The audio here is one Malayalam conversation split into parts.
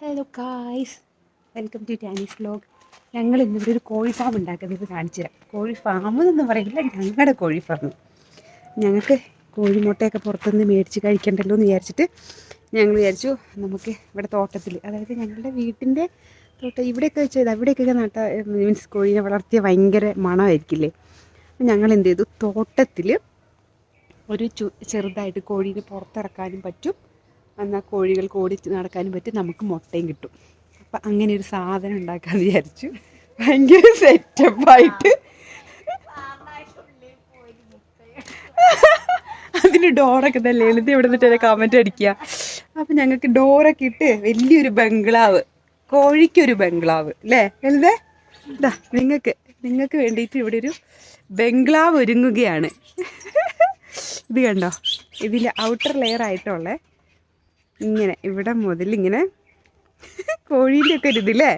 Hello guys, welcome to Tanees vlog. ഞങ്ങൾ ഇന്നിവിടെ ഒരു കോഴി ഫാം ഉണ്ടാക്കുന്നത് കാണിച്ചു തരാം. കോഴി ഫാം എന്നൊന്നും പറയില്ല, ഞങ്ങളുടെ കോഴി ഫാം. ഞങ്ങൾക്ക് കോഴിമുട്ടയൊക്കെ പുറത്തുനിന്ന് മേടിച്ച് കഴിക്കണ്ടല്ലോ എന്ന് വിചാരിച്ചിട്ട് ഞങ്ങൾ വിചാരിച്ചു നമുക്ക് ഇവിടെ തോട്ടത്തിൽ, അതായത് ഞങ്ങളുടെ വീട്ടിൻ്റെ തോട്ടം ഇവിടെയൊക്കെ വെച്ചാൽ അവിടെയൊക്കെ മീൻസ് കോഴീനെ വളർത്തിയ ഭയങ്കര മണമായിരിക്കില്ലേ. ഞങ്ങൾ എന്ത് ചെയ്തു, തോട്ടത്തിൽ ഒരു ചെറുതായിട്ട് കോഴീനെ പുറത്തിറക്കാനും പറ്റും, എന്നാൽ കോഴികൾക്ക് ഓടി നടക്കാനും പറ്റും, നമുക്ക് മുട്ടയും കിട്ടും. അപ്പം അങ്ങനെ ഒരു സാധനം ഉണ്ടാക്കാമെന്ന് വിചാരിച്ചു. ഭയങ്കര സെറ്റപ്പായിട്ട് അതിന് ഡോറൊക്കെ തന്നെ ലളിത ഇവിടെ നിന്നിട്ട് കമൻറ്റ് അടിക്കുക. അപ്പം ഞങ്ങൾക്ക് ഡോറൊക്കെ ഇട്ട് വലിയൊരു ബംഗ്ലാവ്, കോഴിക്കൊരു ബംഗ്ലാവ് അല്ലേ ലളിതേ? ഇതാ നിങ്ങൾക്ക് വേണ്ടിയിട്ട് ഇവിടെ ഒരു ബംഗ്ലാവ് ഒരുങ്ങുകയാണ്. ഇത് കണ്ടോ, ഇതിൻ്റെ ഔട്ടർ ലെയർ ആയിട്ടുള്ള ഇങ്ങനെ ഇവിടെ മുതൽ ഇങ്ങനെ കോഴീൻ്റെ ഒക്കെ ഒരു ഇതില്ലേ,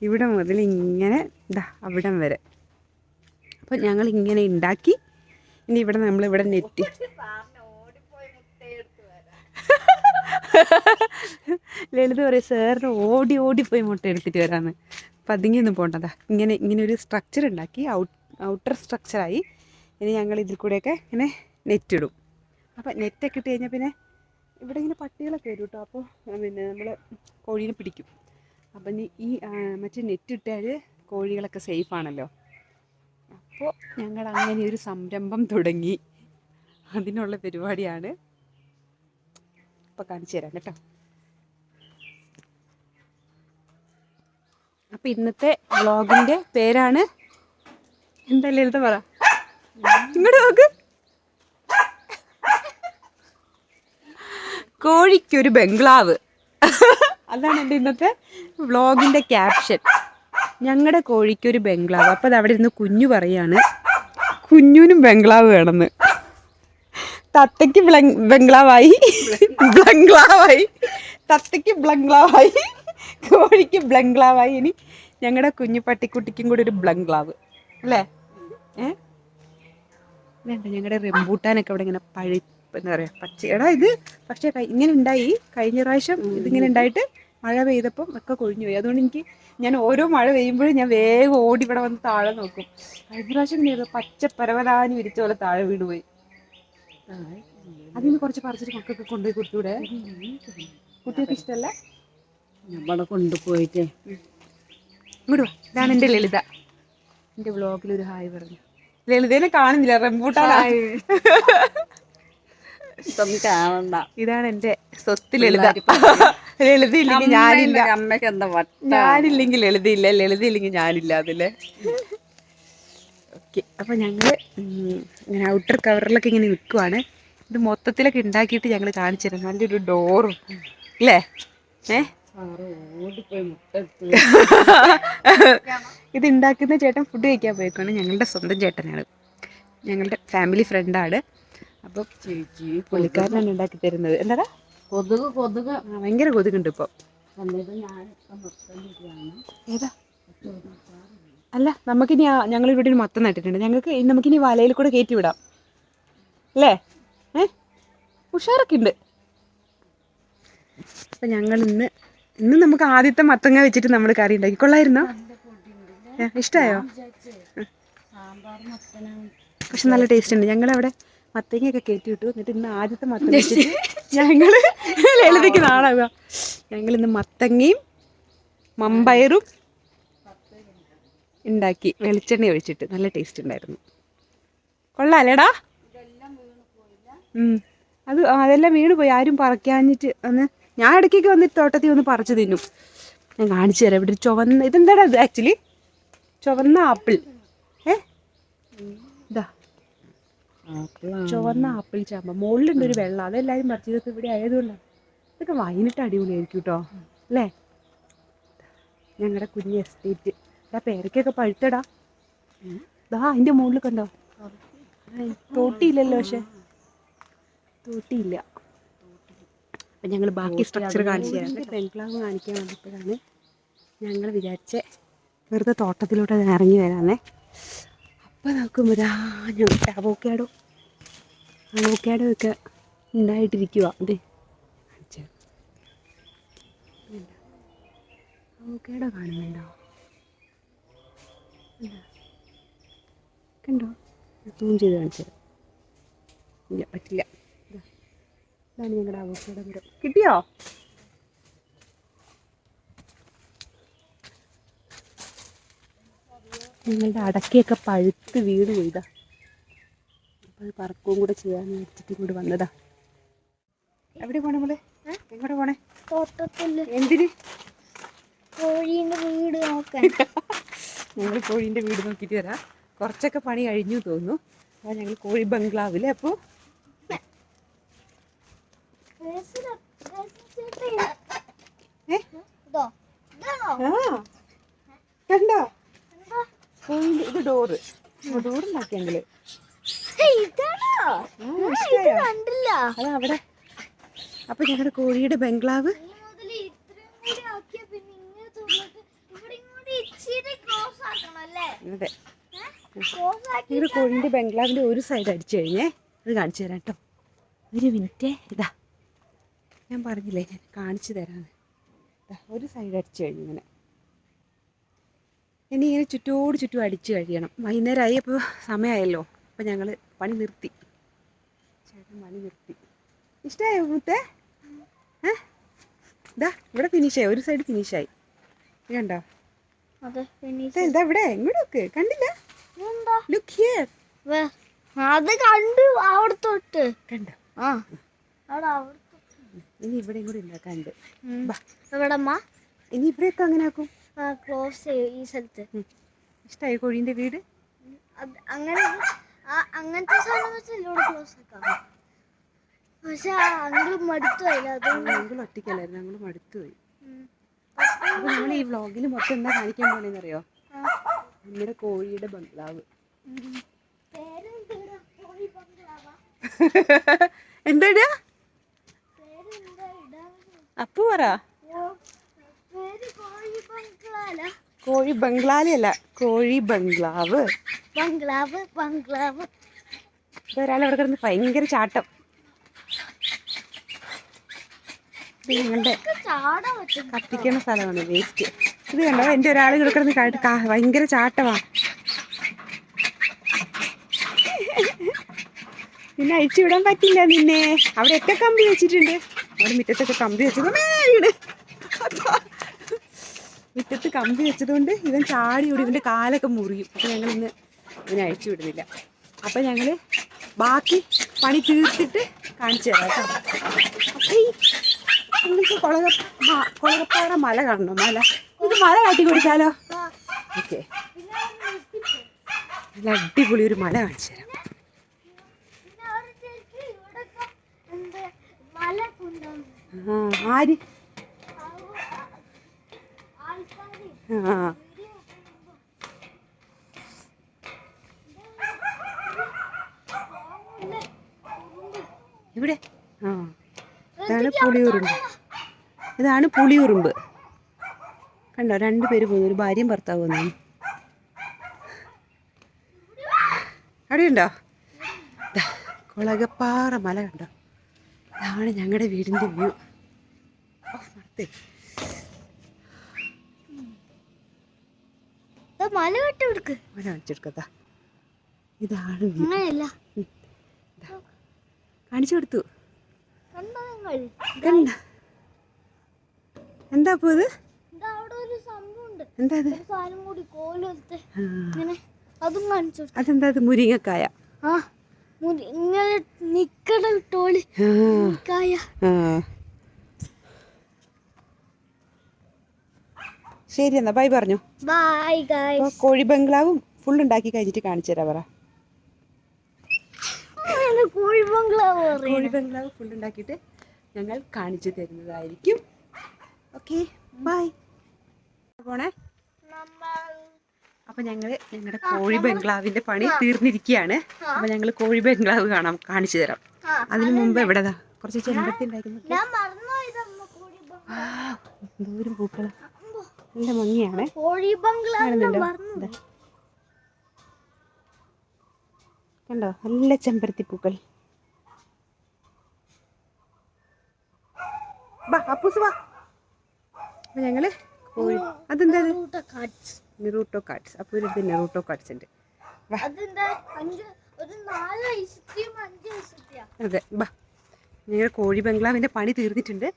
ഇവിടെ മുതൽ ഇങ്ങനെ ഇതാ അവിടം വരെ. അപ്പോൾ ഞങ്ങൾ ഇങ്ങനെ ഉണ്ടാക്കി. ഇനി ഇവിടെ നമ്മളിവിടെ നെറ്റ് ലളിത പറയും സാറിന് ഓടി പോയി മുട്ട എടുത്തിട്ട് വരാമെന്ന്. അപ്പം അതിങ്ങൊന്നും പോകണ്ടതാ. ഇങ്ങനെ ഒരു സ്ട്രക്ചർ ഉണ്ടാക്കി, ഔട്ടർ സ്ട്രക്ചറായി. ഇനി ഞങ്ങൾ ഇതിൽ കൂടെയൊക്കെ ഇങ്ങനെ നെറ്റ് ഇടും. അപ്പം നെറ്റൊക്കെ ഇട്ട് കഴിഞ്ഞാൽ പിന്നെ ഇവിടെ ഇങ്ങനെ പട്ടികളൊക്കെ വരും കേട്ടോ. അപ്പോൾ പിന്നെ നമ്മൾ കോഴീനെ പിടിക്കും. അപ്പം ഈ മറ്റേ നെറ്റ് ഇട്ടാൽ കോഴികളൊക്കെ സേഫാണല്ലോ. അപ്പോൾ ഞങ്ങൾ അങ്ങനെ ഒരു സംരംഭം തുടങ്ങി. അതിനുള്ള പരിപാടിയാണ് ഇപ്പോൾ കാണിച്ചു തരാം കേട്ടോ. അപ്പം ഇന്നത്തെ വ്ളോഗിൻ്റെ പേരാണ് എന്താ ലളിത പറ, ഇങ്ങോട്ട് നോക്ക്, കോഴിക്കൊരു ബംഗ്ലാവ്. അതാണ് എൻ്റെ ഇന്നത്തെ വ്ളോഗിൻ്റെ ക്യാപ്ഷൻ. ഞങ്ങളുടെ കോഴിക്കൊരു ബംഗ്ലാവ്. അപ്പോൾ അത് അവിടെ ഇരുന്ന് കുഞ്ഞു പറയാണ് കുഞ്ഞുവിനും ബംഗ്ലാവ് വേണമെന്ന്. തത്തയ്ക്ക് ബംഗ്ലാവായി, തത്തയ്ക്ക് ബംഗ്ലാവായി, കോഴിക്ക് ബംഗ്ലാവായി. ഇനി ഞങ്ങളുടെ കുഞ്ഞു പട്ടിക്കുട്ടിക്കും കൂടി ഒരു ബംഗ്ലാവ് അല്ലേ? വേണ്ട, ഞങ്ങളുടെ റംബൂട്ടാനൊക്കെ അവിടെ ഇങ്ങനെ എന്താ പറയുക പച്ചയടാ ഇത്. പക്ഷേ ഇങ്ങനെ ഉണ്ടായി കഴിഞ്ഞ പ്രാവശ്യം, ഇതിങ്ങനെ ഉണ്ടായിട്ട് മഴ പെയ്തപ്പം ഒക്കെ കൊഴിഞ്ഞു പോയി. അതുകൊണ്ട് ഞാൻ ഓരോ മഴ പെയ്യുമ്പോഴും ഞാൻ വേഗം ഓടി ഇവിടെ വന്ന് താഴെ നോക്കും. കഴിഞ്ഞ പ്രാവശ്യം പച്ച പരവതാനി വിരിച്ച പോലെ താഴെ വീണ് പോയി. അതിന് കുറച്ച് പറിച്ചിട്ട് മക്കൾക്ക് കൊണ്ടുപോയി കൊടുത്തൂടെ? കുട്ടികൾക്ക് ഇഷ്ടമല്ല? നമ്മളെ കൊണ്ടുപോയിട്ട് ഇങ്ങോട്ട് വാ. ഇതാണ് എൻ്റെ ലളിത. എൻ്റെ വ്ളോഗിലൊരു ഹായ് പറഞ്ഞു. ലളിതേനെ കാണുന്നില്ല, റംബൂട്ടാനായി. കാണണ്ട. ഇതാണ് എൻ്റെ സ്വത്ത് ലളിത. ലളിത ഇല്ലെങ്കിൽ ഞാനില്ല, അമ്മയ്ക്ക് എന്താ ഞാനില്ലെങ്കിൽ ലളിതയില്ല, ലളിത ഇല്ലെങ്കിൽ ഞാനില്ല അതില്ലേ. ഓക്കെ, അപ്പോൾ ഞങ്ങൾ ഇങ്ങനെ ഔട്ടർ കവറിലൊക്കെ ഇങ്ങനെ നിൽക്കുവാണ്. ഇത് മൊത്തത്തിലൊക്കെ ഉണ്ടാക്കിയിട്ട് ഞങ്ങൾ കാണിച്ചു തരാം. നല്ലൊരു ഡോറും അല്ലേ? ഇത് ഉണ്ടാക്കുന്ന ചേട്ടൻ ഫുഡ് കഴിക്കാൻ പോയേക്കാണ്. ഞങ്ങളുടെ സ്വന്തം ചേട്ടനാണ്, ഞങ്ങളുടെ ഫാമിലി ഫ്രണ്ടാണ്. അപ്പം പുള്ളിക്കാരനാണ് ഉണ്ടാക്കി തരുന്നത്. എന്താടാ കൊതുക് ഭയങ്കര കൊതുകുണ്ട് ഇപ്പോൾ. ഏതാ അല്ല, നമുക്കിനി ഞങ്ങളിവിടെ ഒരു മത്തം നട്ടിട്ടുണ്ട്. നമുക്കിനി വലയിൽ കൂടെ കയറ്റി വിടാം അല്ലേ? ഉഷാറൊക്കെ ഉണ്ട്. അപ്പം ഞങ്ങൾ ഇന്ന് നമുക്ക് ആദ്യത്തെ മത്തങ്ങ വെച്ചിട്ട് നമ്മൾ കറി ഉണ്ടാക്കി. കൊള്ളായിരുന്നോ? ഇഷ്ടമായോ? പക്ഷെ നല്ല ടേസ്റ്റ് ഉണ്ട്. ഞങ്ങളവിടെ മത്തങ്ങയൊക്കെ കയറ്റി വിട്ടു. എന്നിട്ട് ഇന്ന് ആദ്യത്തെ മത്തങ്ങ വെച്ചിട്ട് ഞങ്ങൾ ലളിതയ്ക്ക് നാളാവുക. ഞങ്ങളിന്ന് മത്തങ്ങയും മമ്പയറും ഉണ്ടാക്കി, വെളിച്ചെണ്ണ ഒഴിച്ചിട്ട്. നല്ല ടേസ്റ്റ് ഉണ്ടായിരുന്നു. കൊള്ളാല്ലേടാ? അതെല്ലാം വീണ് പോയി, ആരും പറിക്കാഞ്ഞിട്ട്. ഞാൻ ഇടയ്ക്കൊക്കെ വന്നിട്ട് തോട്ടത്തിൽ വന്ന് പറിച്ച് തിന്നും. ഞാൻ കാണിച്ചു തരാം. ഇവിടെ ഒരു ചുവന്ന, ഇതെന്താടാ ഇത്? ആക്ച്വലി ചുവന്ന ആപ്പിൾ. ഇതാ ചുവന്ന ആപ്പിൾ ചാമ്പ. മുകളിലുണ്ട് ഒരു വെള്ളം, അതെല്ലാവരും പറിച്ചതൊക്കെ ഇവിടെ ആയതുകൊണ്ടാണ്. ഇതൊക്കെ വൈകിട്ട് അടിപൊളിയായിരിക്കും കേട്ടോ അല്ലേ? ഞങ്ങളുടെ കുഞ്ഞ് എസ്റ്റേറ്റ്. പേരയ്ക്കൊക്കെ പഴുത്തടാ. അതിൻ്റെ മുകളിൽ കണ്ടോ? തോട്ടിയില്ലല്ലോ, പക്ഷെ തോട്ടിയില്ല. അപ്പം ഞങ്ങൾ ബാക്കി സ്ട്രക്ചർ കാണിച്ചു തരാം. ബംഗ്ലാവ് കാണിക്കാൻ വന്നപ്പോഴാണ് ഞങ്ങൾ വിചാരിച്ച വെറുതെ തോട്ടത്തിലോട്ട് ഇറങ്ങി വരാന്നേ. അപ്പം നോക്കുമ്പോൾ അവോക്കാഡോ ഒക്കെ ഉണ്ടായിട്ടിരിക്കുക. അതെ, അവോക്കാഡോ കാണുന്നുണ്ടോ? കണ്ടോ? സൂം ചെയ്ത് കാണിച്ചത് ഇല്ല, പറ്റില്ല. ഇതാണ് ഞങ്ങളുടെ അവോക്കാഡോ മരം. കിട്ടിയോ? ഞങ്ങളുടെ അടക്കയൊക്കെ പഴുത്ത് വീട് പോയതാ. അപ്പോൾ അത് പറക്കുകയും കൂടെ ചെയ്യാമെന്ന് വെച്ചിട്ട് ഇങ്ങോട്ട് വന്നതാ. എവിടെ പോണേ മോളെ? എങ്ങോട്ട് പോണേ? തോട്ടത്തില് എന്തിന്? കോഴീന്റെ വീട് നോക്കാൻ. ഞങ്ങൾ കോഴീൻ്റെ വീട് നോക്കിയിട്ട് വരാം. കുറച്ചൊക്കെ പണി കഴിഞ്ഞു തോന്നുന്നു. അപ്പോൾ ഞങ്ങൾ കോഴി ബംഗ്ലാവിൽ. അപ്പോൾ കണ്ടോ കോഴിൻ്റെ ഇത് ഡോറ് ഡോറുണ്ടാക്കി ഞങ്ങള്. കണ്ടില്ല. അതാ അവിടെ. അപ്പോൾ ഞങ്ങളുടെ കോഴിയുടെ ബംഗ്ലാവ് അതെ. ഞങ്ങളുടെ കോഴീൻ്റെ ബംഗ്ലാവിൻ്റെ ഒരു സൈഡ് അടിച്ചു കഴിഞ്ഞേ. അത് കാണിച്ചു തരാം കേട്ടോ. ഒരു മിനിറ്റ്. ഇതാ ഞാൻ പറഞ്ഞില്ലേ, ഞാൻ കാണിച്ചു തരാമെന്ന്. ഒരു സൈഡ് അടിച്ചു കഴിഞ്ഞു ഇങ്ങനെ. ഇനി ഇങ്ങനെ ചുറ്റോട് ചുറ്റും അടിച്ചു കഴിയണം. വൈകുന്നേരമായി. അപ്പോൾ സമയമായല്ലോ. അപ്പോൾ ഞങ്ങൾ പണി നിർത്തി. ചേട്ടൻ പണി നിർത്തി. ഇഷ്ടമായോ മുത്തേ? ഇതാ ഇവിടെ ഫിനിഷായി. ഒരു സൈഡ് ഫിനിഷായി. കണ്ടോ? ഇതാ ഇവിടെ ഇങ്ങോട്ടൊക്കെ കണ്ടില്ല? Look here. അത് കണ്ടു അവിടെ തൊട്ട് കണ്ടോ? ഇനി ഇവിടെ കൂടെ ഉണ്ടാക്കാണ്ട്. ഇനി ഇവിടെയൊക്കെ അങ്ങനെ ആക്കും. ക്ലോസ് ഈ സ്ഥലത്ത്. ഇഷ്ടമായി കോഴീൻ്റെ വീട്? അങ്ങനെ അങ്ങനത്തെ സാധനം വെച്ചാൽ ക്ലോസ് ആക്കാം. പക്ഷെ അങ്കിൾ മടുത്തു പോയില്ല. അതുകൊണ്ട് ഞങ്ങൾ ഒറ്റയ്ക്കല്ലായിരുന്നു, ഞങ്ങൾ മടുത്തു പോയി. അപ്പോൾ നമ്മൾ ഈ വ്ളോഗിൽ മൊത്തം എന്താ കാണിക്കാൻ പോണെന്നറിയോ? നമ്മുടെ കോഴിയുടെ ബംഗ്ലാവ്. എന്താ അപ്പു പറ? കോഴി ബംഗ്ലാലല്ല, കോഴി ബംഗ്ലാവ്. ബംഗ്ലാവ്. ഒരാളവിടെ കിടന്ന് ഭയങ്കര ചാട്ടം. ഇത് ഞങ്ങളുടെ കത്തിക്കുന്ന സ്ഥലമാണ്, വേസ്റ്റ്. ഇത് കണ്ടോ? എൻ്റെ ഒരാൾ ഇവിടെ കിടന്ന് ഭയങ്കര ചാട്ടമാണ്. പിന്നെ അഴിച്ചു വിടാൻ പറ്റില്ല നിന്നെ. അവിടെയൊക്കെ കമ്പി വെച്ചിട്ടുണ്ട്. അവിടെ മുറ്റത്തൊക്കെ കമ്പി വെച്ചത് വീട് മുറ്റത്ത് കമ്പി വെച്ചതുകൊണ്ട് ഇവൻ ചാടി ഓടി ഇവൻ്റെ കാലൊക്കെ മുറിയും. അപ്പോൾ ഞങ്ങളിന്ന് ഇവനെ അഴിച്ചു വിടുന്നില്ല. അപ്പം ഞങ്ങൾ ബാക്കി പണി തീർത്തിട്ട് കാണിച്ചു തരാം കേട്ടോ. അപ്പം നിങ്ങൾക്ക് കൊളകപ്പാറ മല കാണണോ? മല ഇത് മല കാട്ടി കൊടുത്താലോ? ഓക്കെ, നല്ല അടിപൊളി ഒരു മല കാണിച്ചു തരാം. ആര്? ഇവിടെ ഇതാണ് പുളിയുറുമ്പ്. ഇതാണ് പുളിയുറുമ്പ്. കണ്ടോ? 2 പേര് പോകുന്നു, ഒരു ഭാര്യയും ഭർത്താവ് വന്നു. അവിടെയുണ്ടോ? കൊളകപ്പാറ മല കണ്ടോ? ഇതാണ് ഞങ്ങളുടെ വീടിൻ്റെ വ്യൂ. മല വെച്ചെടുക്കത്താ. ഇതാണ് കാണിച്ചു കൊടുത്തു. എന്താ അപ്പൊ ഇത്? എന്താ അതെന്താ? അത് മുരിങ്ങക്കായ. ശരി എന്നാ ബൈ പറഞ്ഞു. കോഴി ബംഗ്ലാവും ഫുൾ ഉണ്ടാക്കി കഴിഞ്ഞിട്ട് കാണിച്ചു തരാ. പറ. കോഴി ബംഗ്ലാവ് ഫുൾ ഉണ്ടാക്കിയിട്ട് ഞങ്ങൾ കാണിച്ചു തരുന്നതായിരിക്കും. Okay, bye. പോണേ. അപ്പൊ ഞങ്ങളുടെ കോഴി ബംഗ്ലാവിന്റെ പണി തീർന്നിരിക്കുകയാണ്. അപ്പൊ ഞങ്ങൾ കോഴി ബംഗ്ലാവ് കാണിച്ചു തരാം. അതിനു മുമ്പ് എവിടെതാ കുറച്ച് ചെമ്പരത്തി ഉണ്ടായിരുന്നു. ദൂരം പൂക്കള നല്ല ഭംഗിയാണ്. കണ്ടോ? നല്ല ചെമ്പരത്തി പൂക്കൾ. അപ്പൂസ് വാ. അപ്പൊ ഞങ്ങള് കോഴി അതെന്താ നെറൂട്ടോ കാർഡ്സ്. അപ്പോൾ ഒരു ഇത് നെറൂട്ടോ കാർഡ്സ് ഉണ്ട്. അതെന്താ ഒരു 4 ഐസ്ക്രീം 5 ഐസ്ക്രീം. അതെ ബാ, ഞങ്ങൾ കോഴി ബംഗ്ലാവിൻ്റെ പണി തീർന്നിട്ടുണ്ട്.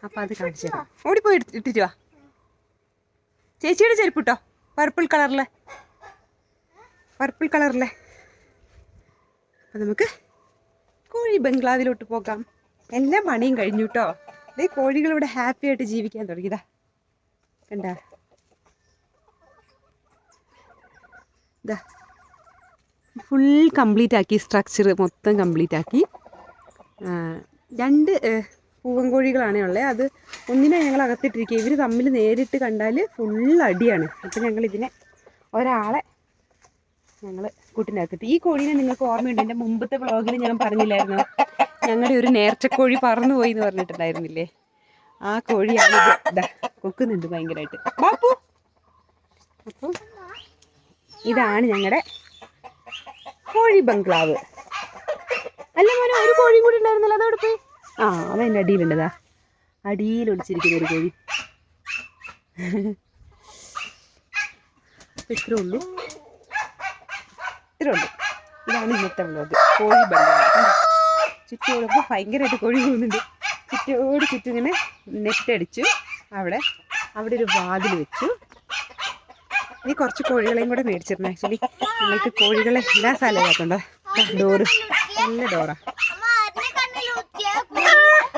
അപ്പോൾ അത് കാണിച്ചു തരാം. ഓടിപ്പോയി ഇട്ടിട്ട് വാ. ചേച്ചിയുടെ ചെരുപ്പ് കേട്ടോ, പർപ്പിൾ കളറിലെ. അപ്പം നമുക്ക് കോഴി ബംഗ്ലാവിലോട്ട് പോകാം. എല്ലാ പണിയും കഴിഞ്ഞു കേട്ടോ. അതേ കോഴികൾ ഇവിടെ ഹാപ്പി ആയിട്ട് ജീവിക്കാൻ തുടങ്ങിയതാ. കണ്ട ഇതാ ഫുൾ കംപ്ലീറ്റ് ആക്കി, സ്ട്രക്ചർ മൊത്തം കംപ്ലീറ്റ് ആക്കി. 2 പൂവൻ കോഴികളാണ് ഉള്ളത്. അത് ഒന്നിനെ ഞങ്ങൾ അകത്തിട്ടിരിക്കുക. ഇവർ തമ്മിൽ നേരിട്ട് കണ്ടാൽ ഫുൾ അടിയാണ്. അപ്പം ഞങ്ങളിതിനെ ഒരാളെ ഞങ്ങൾ കൂട്ടിനകത്തിട്ട്. ഈ കോഴീനെ നിങ്ങൾക്ക് ഓർമ്മയുണ്ട്, എൻ്റെ മുമ്പത്തെ വ്ളോഗിൽ ഞാൻ പറഞ്ഞില്ലായിരുന്നു, ഞങ്ങളുടെ ഒരു നേർച്ചക്കോഴി പറന്നു പോയി എന്ന് പറഞ്ഞിട്ടുണ്ടായിരുന്നില്ലേ? ആ കോഴിയാണ് ഇത്. ഇതാ കൊക്കുന്നുണ്ട് ഭയങ്കരമായിട്ട് ബാപ്പു. അപ്പം ഇതാണ് ഞങ്ങളുടെ കോഴി ബംഗ്ലാവ്. അല്ല മോനെ, ഒരു കോഴിയും കൂടി ഉണ്ടായിരുന്നല്ലോ, അതവിടെ പോയി. ആ അതെൻ്റെ അടിയിലുണ്ടതാ, അടിയിൽ ഒളിച്ചിരിക്കുന്ന ഒരു കോഴി. ഇത്രേ ഉള്ളൂ. ഇതാണ് ഇന്നത്തെ വ്ളോഗ്. കോഴി ബംഗ്ലാവ് ചുറ്റോടൊപ്പം ഭയങ്കരമായിട്ട് കോഴി പോകുന്നുണ്ട്. ചുറ്റും ഇങ്ങനെ നെറ്റടിച്ചു. അവിടെ ഒരു വാതിൽ വെച്ചു. ഇനി കുറച്ച് കോഴികളെയും കൂടെ മേടിച്ചിരുന്നു. ആക്ച്വലി നിങ്ങൾക്ക് കോഴികളെ എല്ലാ സ്ഥലമാക്കണ്ടോ. ഡോറ് നല്ല ഡോറാ.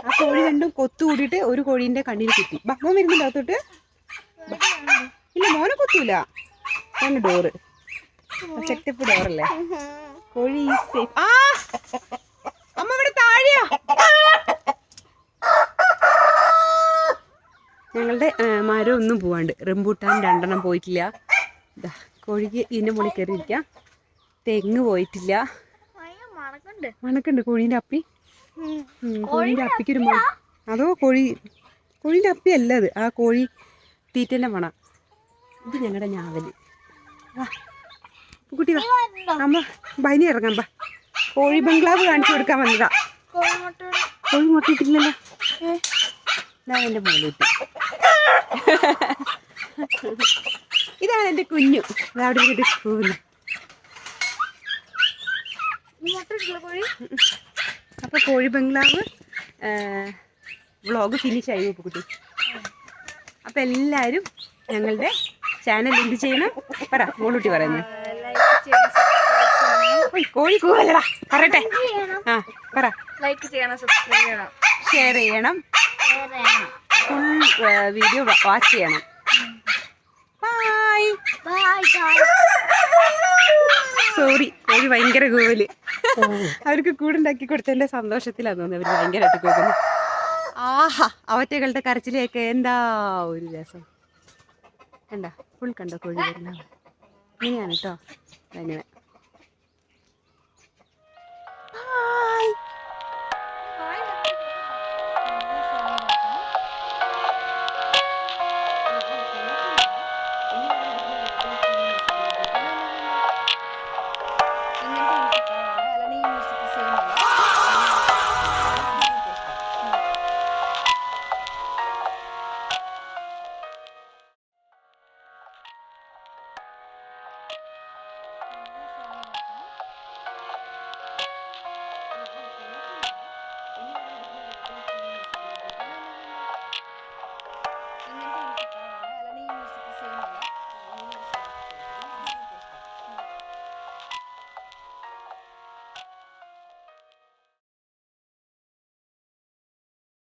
ആ കോഴി രണ്ടും കൊത്തു കൂടിയിട്ട് ഒരു കോഴീൻ്റെ കണ്ണിൽ കുത്തി. മോൻ വരുന്നുണ്ടോ അകത്തോട്ട്? ഇല്ല, മോനെ കൊത്തൂല. നല്ല ഡോറ്, സെറ്റപ്പ് ഡോറല്ലേ. കോഴി സേഫ്. ആ അമ്മ ഇവിടെ താഴെയാ. ഞങ്ങളുടെ മരം ഒന്നും പോവാണ്ട്. റംബൂട്ടാൻ 2 പോയിട്ടില്ല. ഇതാ കോഴിക്ക് ഇതിൻ്റെ മുകളിൽ കയറിയിരിക്കാം. തെങ്ങ് പോയിട്ടില്ല. മണക്കുണ്ട് കോഴീൻ്റെ അപ്പി. കോഴീൻ്റെ അപ്പിക്കൊരു അതോ കോഴീൻ്റെ അപ്പി അല്ല അത്, ആ കോഴി തീറ്റൻ്റെ മണം. ഇത് ഞങ്ങളുടെ ഞാവല്. വാ കുട്ടി വാ, അമ്മ ബൈനി ഇറങ്ങാം. ബാ, കോഴി ബംഗ്ലാവ് കാണിച്ചു കൊടുക്കാൻ വന്നതാ. കോഴി മുട്ടയിട്ടില്ലല്ലോ. ഞാൻ എൻ്റെ മുകളിലിട്ട്. ഇതാണ് എൻ്റെ കുഞ്ഞു. അതവിടെ ഇട്ട് പോകുന്നു. അപ്പോൾ കോഴി ബംഗ്ലാവ് വ്ളോഗ് ഫിനിഷ് ആയി കുട്ടി. അപ്പോൾ എല്ലാവരും ഞങ്ങളുടെ ചാനൽ എന്ത് ചെയ്യണം പറ, മോളൂട്ടി പറയുന്നത്. കോഴി കൂവല്ലടാ, പറയട്ടെ. ആ പറ. ലൈക്ക് ചെയ്യണം, സബ്സ്ക്രൈബ് ചെയ്യണം, ഷെയർ ചെയ്യണം, ഫുൾ വീഡിയോ വാച്ച് ചെയ്യണം. ബൈ. സോറി, കോഴി ഭയങ്കര കൂവല്. അവർക്ക് കൂടുണ്ടാക്കി കൊടുത്തതിൻ്റെ സന്തോഷത്തിലാന്ന് തോന്നുന്നു അവർ ഭയങ്കരമായിട്ട് കൂവുന്നു. ആഹാ, അവറ്റകളുടെ കരച്ചിലേക്ക് എന്താ ഒരു രസം. കണ്ടോ, ഫുൾ കണ്ടോ കോഴി വരുന്നത്. ഇങ്ങനെയാണ് കേട്ടോ. അങ്ങനെ. ബൈ.